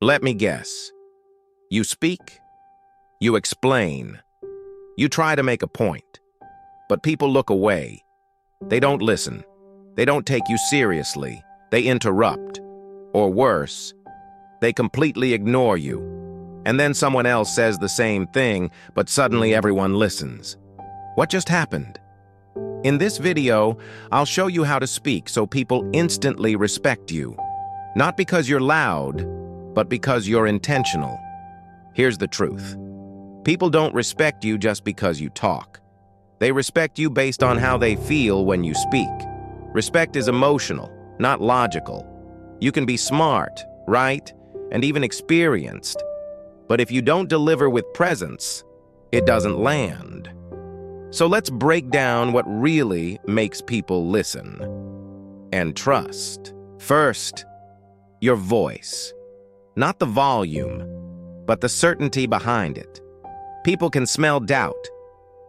Let me guess. You speak, you explain, you try to make a point, but people look away. They don't listen. They don't take you seriously. They interrupt. Or worse, they completely ignore you. And then someone else says the same thing, but suddenly everyone listens. What just happened? In this video, I'll show you how to speak so people instantly respect you. Not because you're loud, but because you're intentional. Here's the truth. People don't respect you just because you talk. They respect you based on how they feel when you speak. Respect is emotional, not logical. You can be smart, right, and even experienced. But if you don't deliver with presence, it doesn't land. So let's break down what really makes people listen and trust. First, your voice. Not the volume, but the certainty behind it. People can smell doubt.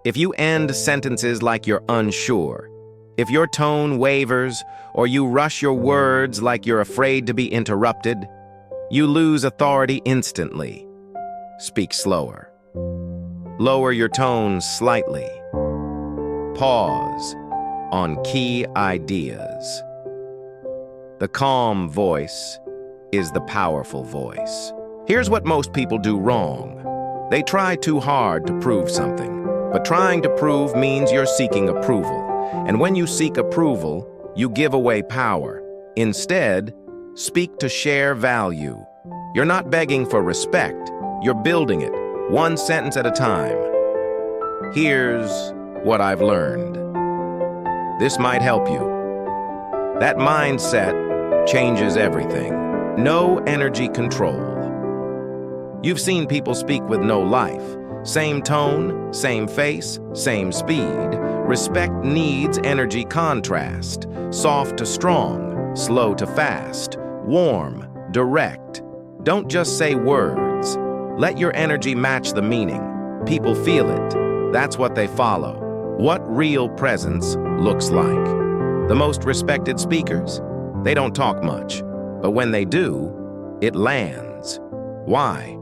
If you end sentences like you're unsure, if your tone wavers, or you rush your words like you're afraid to be interrupted, you lose authority instantly. Speak slower. Lower your tone slightly. Pause on key ideas. The calm voice is the powerful voice. Here's what most people do wrong. They try too hard to prove something, but trying to prove means you're seeking approval. And when you seek approval, you give away power. Instead, speak to share value. You're not begging for respect. You're building it, one sentence at a time. Here's what I've learned. This might help you. That mindset changes everything. No energy control. You've seen people speak with no life. Same tone, same face, same speed. Respect needs energy contrast. Soft to strong, slow to fast, warm, direct. Don't just say words. Let your energy match the meaning. People feel it. That's what they follow. What real presence looks like. The most respected speakers, they don't talk much, but when they do, it lands. Why?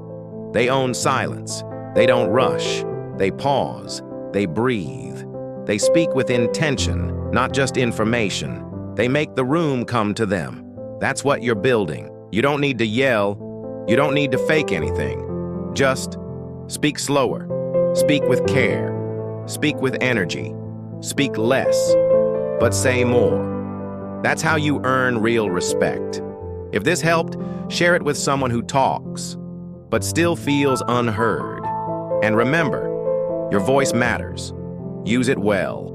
They own silence. They don't rush. They pause. They breathe. They speak with intention, not just information. They make the room come to them. That's what you're building. You don't need to yell. You don't need to fake anything. Just speak slower. Speak with care. Speak with energy. Speak less, but say more. That's how you earn real respect. If this helped, share it with someone who talks, but still feels unheard. And remember, your voice matters. Use it well.